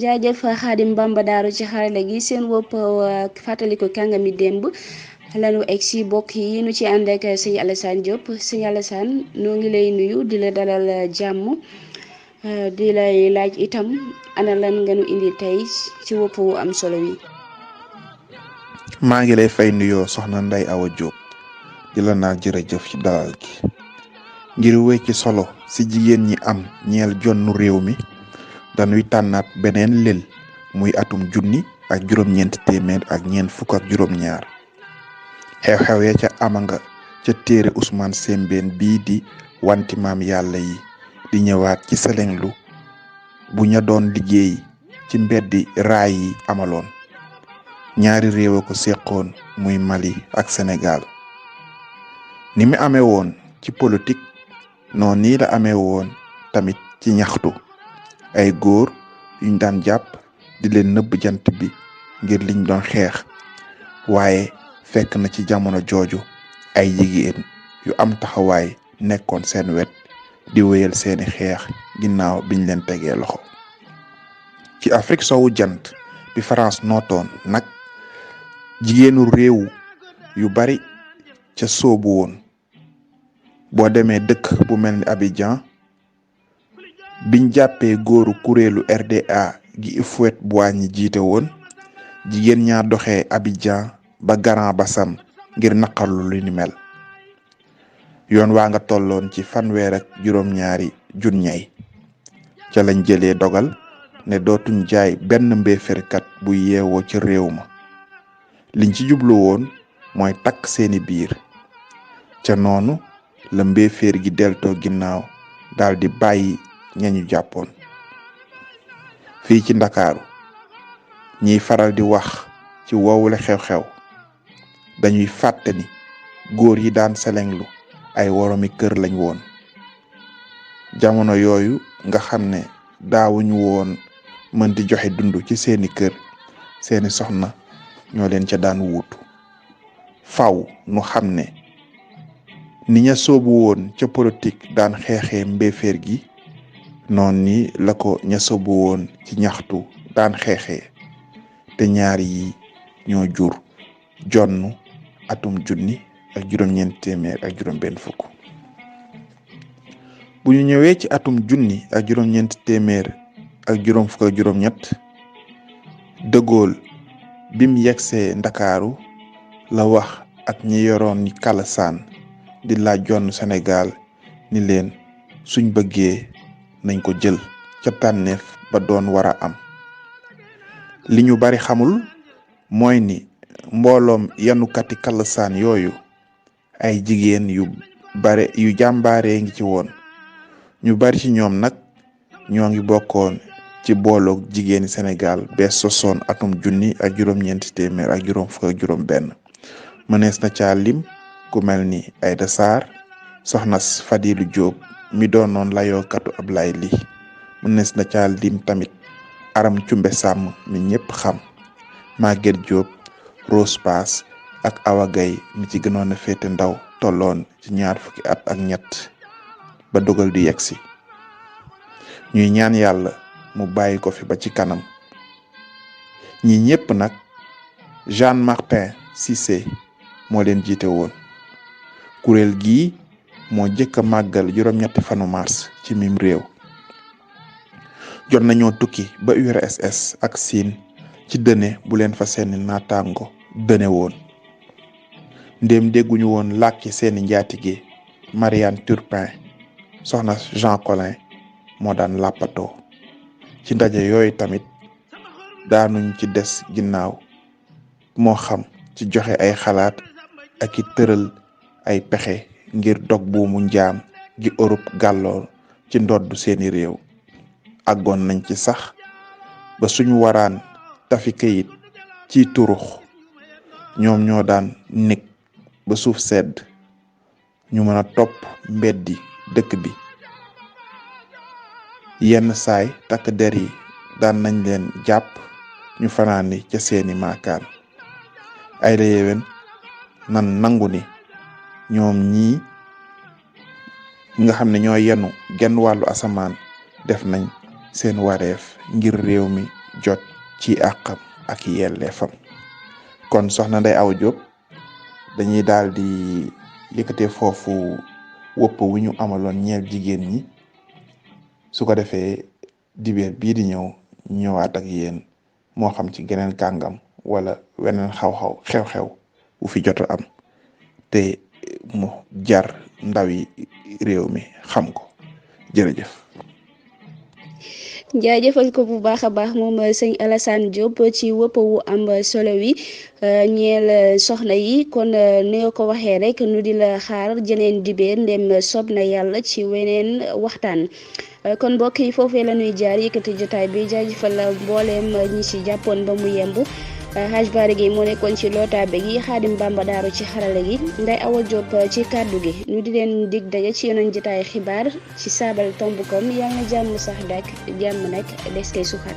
jaajëf Xaadim Bamba Daaru ci xarale gi seen wopp fàttaliku kàngami démb lanu egg si bokk yi nu ci ànd ak sëñ Alasaan Jóob sëñ Alasaan noo ngi lay nuyu di la dalal jàmm di lay laaj itam ana lan nga nu indi tey ci wopp wu am solo wi. maa ngi lay fay nuyoo soxna Ndey Awa Jóob di la naan jërëjëf ci dalal gi ngir wéy ci solo si jigéen ñi am ñeel jonnu réew mi dañuy tànnaat beneen lël muy atum junni ak juróom-ñeent téeméer ak ñeent fukk ak juróom-ñaar xew-xew ya ca amanga ca téere Ousmane Sembène bii di wanti maam yàlla yi di ñëwaat ci selenglu bu ña doon liggéey ci mbeddi raay yi amaloon ñaari réew a ko séqoon muy Mali ak Senegaal ni mu amee woon ci politique noonu nii la amee woon tamit ci ñaxtu ay góor yuñ daan jàpp di leen nëbb jant bi ngir liñ doon xeex waaye fekk na ci jamono jooju ay jigéen yu am taxawaay nekkoon seen wet di wéyal seeni xeex ginnaaw biñ leen tegee loxo ci Afrique sowu jant bi France nootoon nag jigéenu réew yu bari ca soobu woon boo demee dëkk bu mel ni Abidjan biñ jàppee góoru kuréelu RDA gi Houphouët-Boigny jiite woon jigéen ñaa doxee Abidjan ba Grand Bassam ngir naqarlu lu ni mel yoon waa nga tolloon ci 32 junni ca lañ jëlee dogal ne dootuñ jaay benn mbéeférkat bu yeewoo ci réew ma liñ ci jublu woon mooy takk seeni biir ca noonu la mbéeféer gi deltoo ginnaaw daldi bàyyi ñañu jàppoon fii ci Ndakaaru ñiy faral di wax ci woowule xew-xew dañuy fàtte ni góor yi daan selenglu ay woromi kër lañ woon jamono yooyu nga xam ne daawuñu woon mën di joxe dund ci seeni kër seeni soxna ñoo leen ca daan wuutu faw nu xam ne ni ña soobu woon ca politique daan xeexee mbéeféer gi noonu ni la ko ña soobu woon ci ñaxtu daan xeexee te ñaar yi ñoo jur jonn atum junni ak juróom-ñeent téeméer ak juróom-benn fukk bu ñu ñëwee ci atum junni ak juróom-ñeent téeméer ak juróom fukk ak juróom-ñett De Gaulle bim yegsee Ndakaaru la wax ak ñi yoroon ni Alasaan di laaj jonn Senegaal ni leen suñ bëggee nañ ko jël ca tànneef ba doon war a am li ñu bari xamul mooy ni mbooloom yanukati Alasaan yooyu ay jigéen yu jàmbaaree ngi ci woon ñu bari ci ñoom nag ñoo ngi bokkoon ci booloog jigéeni Senegaal bee sosoon atum junni ak juróom-ñeenti téeméer ak juróom fukk ak juróom benn mënees na ca lim ku mel ni Aïda Sarr soxna Fadilu Jóob mi doonoon layookatu Ablaay Li mënees na ca lim tamit Aram Cumbe Sàmm mi ñépp xam Maguette Jóob Rose Pass ak Awa Gay mi ci gënoon a féete ndaw tolloon ci 20 at ak ñett ba dogal di yegsi ñuy ñaan yàlla mu bàyyi ko fi ba ci kanam ñi ñépp nag Jean Martin Cissé moo leen jiite woon kuréel gii moo jëkk a màggal juróom-ñetti fanu mars ci mim réew jot nañoo tukki ba URSS ak Siin ci dëne bu leen fa seeni naataango dëne woon ndéem dégguñu woon làkki seeni njaatige Marianne Turpin soxna Jean Collin moo daan làppatoo ci ndaje yooyu tamit daanuñ ci des ginnaaw moo xam ci joxe ay xalaat ak i tëral ay pexe ngir dog buumu njaam gi Europe gàllool ci ndoddu seeni réew àggoon nañ ci sax ba suñu waraan tafi kayit ci turux ñoom ñoo daan nekk ba suuf sedd ñu mën a topp mbeddi dëkk bi yenn saay takk der yi daan nañ leen jàpp ñu fanaani ca seeni maakaan ay la yéwén nan nangu ni ñoom ñii nga xam ne ñoo yenu genn wàllu asamaan def nañ seen wareef ngir réew mi jot ci àqam ak yelleefam. kon soxna Ndeye Awa Jóob dañuy daal di yëkkatee foofu wëpp wu ñu amaloon ñeel jigéen ñi su ko defee dibeer bii di ñëwaat ak yéen moo xam ci geneen kàngam wala weneen xew-xew bu fi jot am te mu jar ndawi réew mi xam ko. jërëjëf. jaajëfal ko bu baax a baax moom sëñ Alasaan Jóob ci wëpp wu am solo wi ñeel soxna yi kon ni nga ko waxee rek nu di la xaar jeneen dibeer ndem sob na yàlla ci weneen waxtaan. kon mbokk yi foofee la ñuy jaar yëkkati jotaay bi jaajëfal mbooleem ñi ci jàppoon ba mu yemb. Haj Baari gi moo nekkoon ci lootaabe gi Xaadim Bamba Daaru ci xarala gi Ndeye Awa Jóob ci kàddu gi ñu di leen dig daje ci yeneen jotaay xibaar ci saabal tomb kom yàlla na jàmm sax dak jàmm nag des koy suxat